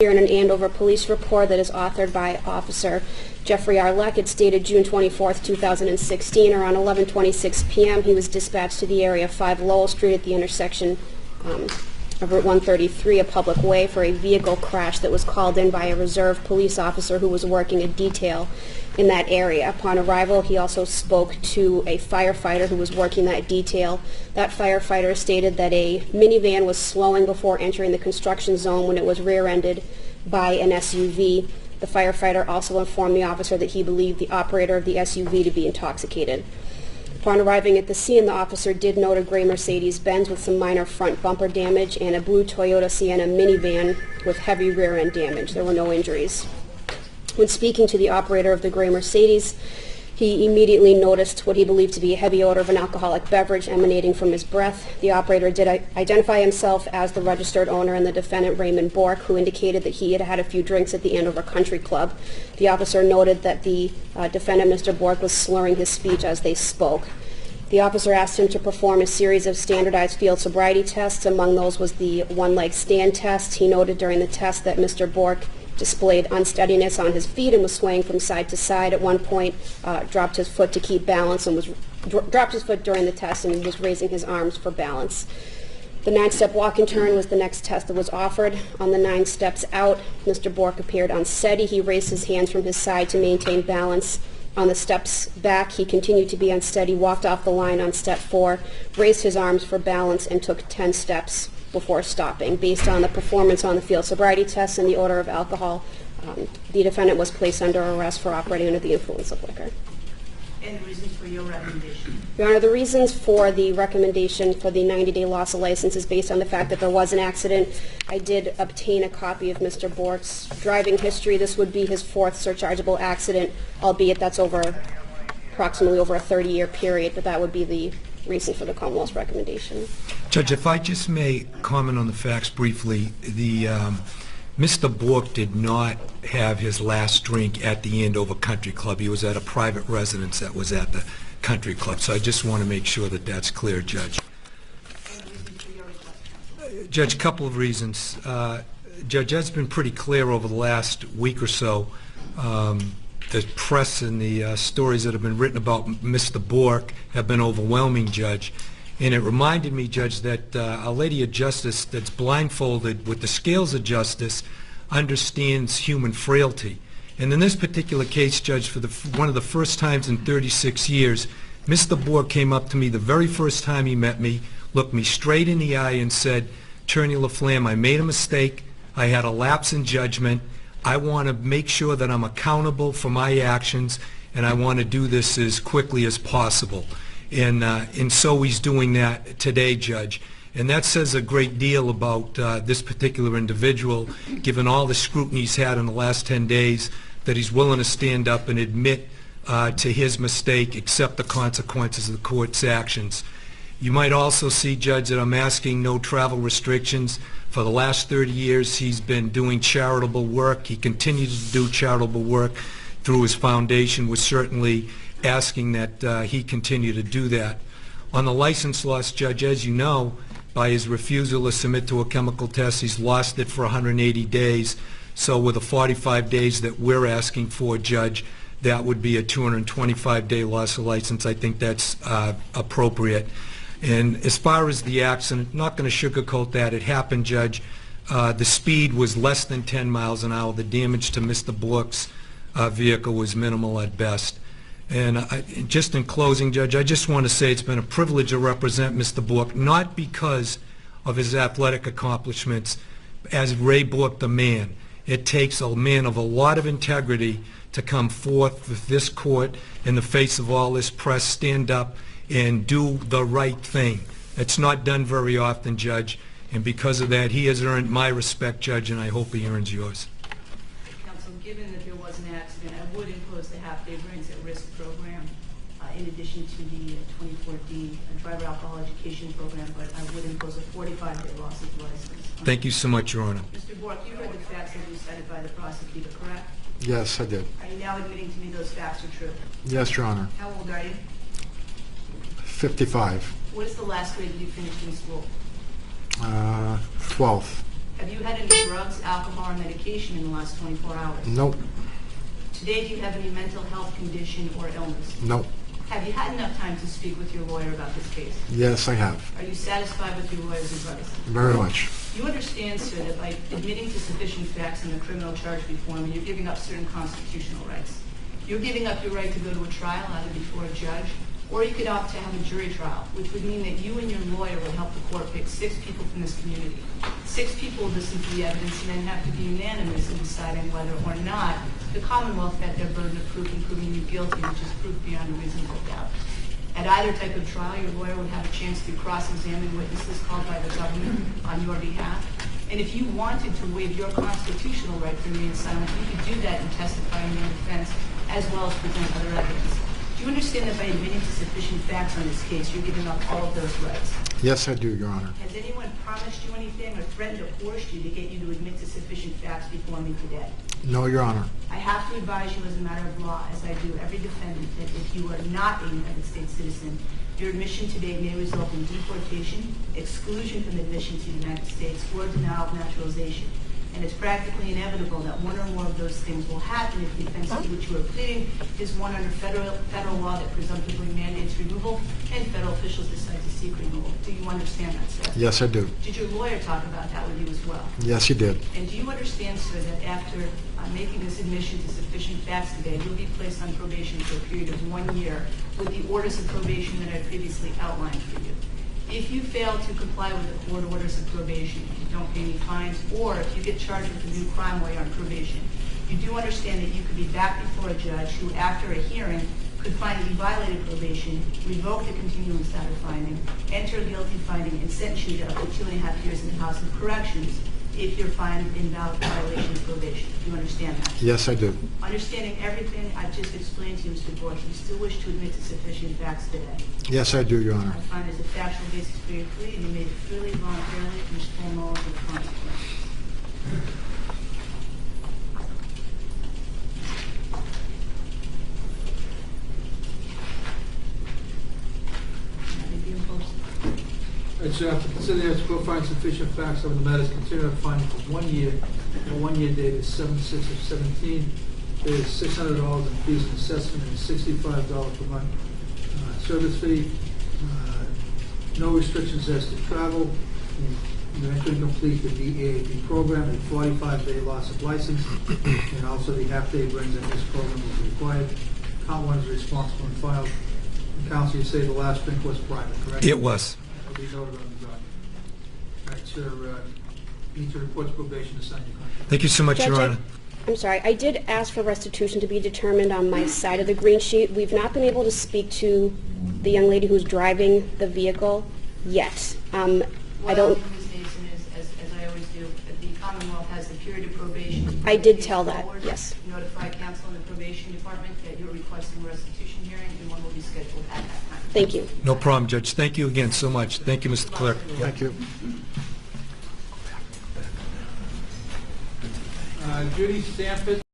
Here in an Andover police report that is authored by Officer Jeffrey Arleck. It's dated June 24th, 2016. Around 11:26 p.m. he was dispatched to the area of 5 Lowell Street at the intersection of Route 133, a public way, for a vehicle crash that was called in by a reserve police officer who was working a detail in that area. Upon arrival, he also spoke to a firefighter who was working that detail. That firefighter stated that a minivan was slowing before entering the construction zone when it was rear-ended by an SUV. The firefighter also informed the officer that he believed the operator of the SUV to be intoxicated. Upon arriving at the scene, the officer did note a gray Mercedes-Benz with some minor front bumper damage and a blue Toyota Sienna minivan with heavy rear-end damage. There were no injuries. When speaking to the operator of the gray Mercedes, he immediately noticed what he believed to be a heavy odor of an alcoholic beverage emanating from his breath. The operator did identify himself as the registered owner and the defendant, Ray Bourque, who indicated that he had had a few drinks at the Andover Country Club. The officer noted that the defendant, Mr. Bourque, was slurring his speech as they spoke. The officer asked him to perform a series of standardized field sobriety tests. Among those was the one-leg stand test. He noted during the test that Mr. Bourque displayed unsteadiness on his feet and was swaying from side to side. At one point, dropped his foot to keep balance and dropped his foot during the test, and he was raising his arms for balance. The 9-step walk and turn was the next test that was offered. On the 9 steps out, Mr. Bourque appeared unsteady. He raised his hands from his side to maintain balance. On the steps back, he continued to be unsteady, walked off the line on step 4, raised his arms for balance, and took 10 steps before stopping. Based on the performance on the field sobriety test and the odor of alcohol, the defendant was placed under arrest for operating under the influence of liquor. And the reasons for your recommendation? Your Honor, the reasons for the recommendation for the 90-day loss of license is based on the fact that there was an accident. I did obtain a copy of Mr. Bourque's driving history. This would be his 4th surchargeable accident, albeit that's approximately over a 30-year period, but that would be the reason for the Commonwealth's recommendation. Judge, if I just may comment on the facts briefly, Mr. Bourque did not have his last drink at the Andover Country Club. He was at a private residence that was at the country club. So I just want to make sure that that's clear, Judge. Judge, a couple of reasons. Judge, that's been pretty clear over the last week or so. The press and the stories that have been written about Mr. Bourque have been overwhelming, Judge. And it reminded me, Judge, that Our Lady of Justice that's blindfolded with the scales of justice understands human frailty. And in this particular case, Judge, for one of the first times in 36 years, Mr. Bourque came up to me the very first time he met me, looked me straight in the eye and said, "Attorney LaFlamme, I made a mistake. I had a lapse in judgment. I want to make sure that I'm accountable for my actions, and I want to do this as quickly as possible." And so he's doing that today, Judge. And that says a great deal about this particular individual, given all the scrutiny he's had in the last 10 days, that he's willing to stand up and admit to his mistake, accept the consequences of the court's actions. You might also see, Judge, that I'm asking no travel restrictions. For the last 30 years, he's been doing charitable work. He continues to do charitable work through his foundation. We're certainly asking that he continue to do that. On the license loss, Judge, as you know, by his refusal to submit to a chemical test, he's lost it for 180 days. So with the 45 days that we're asking for, Judge, that would be a 225-day loss of license. I think that's appropriate. And as far as the accident, not going to sugarcoat that. It happened, Judge. The speed was less than 10 miles an hour. The damage to Mr. Bourque's vehicle was minimal at best. And just in closing, Judge, I just want to say it's been a privilege to represent Mr. Bourque, not because of his athletic accomplishments, as Ray Bourque the man. It takes a man of a lot of integrity to come forth with this court in the face of all this press, stand up and do the right thing. It's not done very often, Judge, and because of that, he has earned my respect, Judge, and I hope he earns yours. Counsel, given that there was an accident, I would impose the half-day Brains at Risk program in addition to the 2014 driver alcohol education program, but I would impose a 45-day loss of license. Thank you so much, Your Honor. Mr. Bourque, you heard the facts that were cited by the prosecutor, correct? Yes, I did. Are you now admitting to me those facts are true? Yes, Your Honor. How old are you? 55. What is the last grade that you finished in school? 12th. Have you had any drugs, alcohol, or medication in the last 24 hours? Nope. Today, do you have any mental health condition or illness? Nope. Have you had enough time to speak with your lawyer about this case? Yes, I have. Are you satisfied with your lawyer's advice? Very much. You understand, sir, that by admitting to sufficient facts in the criminal charge before him, you're giving up certain constitutional rights. You're giving up your right to go to a trial, either before a judge, or you could opt to have a jury trial, which would mean that you and your lawyer would help the court pick 6 people from this community. 6 people would listen to the evidence and then have to be unanimous in deciding whether or not the Commonwealth met their burden of proof in proving you guilty, which is proof beyond a reasonable doubt. At either type of trial, your lawyer would have a chance to cross-examine witnesses called by the government on your behalf. And if you wanted to waive your constitutional right to remain silent, you could do that and testify in your defense, as well as present other evidence. Do you understand that by admitting to sufficient facts on this case, you're giving up all of those rights? Yes, I do, Your Honor. Has anyone promised you anything or threatened or forced you to get you to admit to sufficient facts before me today? No, Your Honor. I have to advise you as a matter of law, as I do every defendant, that if you are not a United States citizen, your admission today may result in deportation, exclusion from admission to the United States, or denial of naturalization. And it's practically inevitable that one or more of those things will happen if the offense to which you are pleading is one under federal law that presumptively mandates removal, and federal officials decide to seek removal. Do you understand that, sir? Yes, I do. Did your lawyer talk about that with you as well? Yes, he did. And do you understand, sir, that after making this admission to sufficient facts today, you'll be placed on probation for a period of 1 year with the orders of probation that I previously outlined for you? If you fail to comply with the court orders of probation, if you don't pay any fines, or if you get charged with a new crime while you're on probation, you do understand that you could be back before a judge who, after a hearing, could find that you violated probation, revoke the continuing status finding, enter a guilty finding, and sentence you to up to 2.5 years in the House of Corrections if you're found invalid violation of probation. Do you understand that? Yes, I do. Understanding everything I've just explained to you, Mr. Bourque, you still wish to admit to sufficient facts today? Yes, I do, Your Honor. I find there's a factual basis for your plea, and you made it freely, voluntarily, and there's full knowledge of the consequences. To consider the to find sufficient facts of the matters continued finding for 1 year. The 1 year date is 7/6/17. There is $600 in fees and assessment and $65 per month service fee. No restrictions as to travel. You entering complete the DAAP program, a 45-day loss of license, and also the half-day brings in this program is required. Count 1 is responsible and filed. And counsel, you say the last drink was private, correct? It was. Be noted on the document. All right, sir, you need to report to probation to sign your contract. Thank you so much, Judge, Your Honor. I'm sorry, I did ask for restitution to be determined on my side of the green sheet. We've not been able to speak to the young lady who's driving the vehicle yet. I don't... Well, Ms. Nason, as I always do, the Commonwealth has a period of probation. I did tell that, yes. Notify counsel in the probation department that you're requesting a restitution hearing, and one will be scheduled at that time. Thank you. No problem, Judge. Thank you again so much. Thank you, Mr. Clerk. Thank you. Judy Stanford.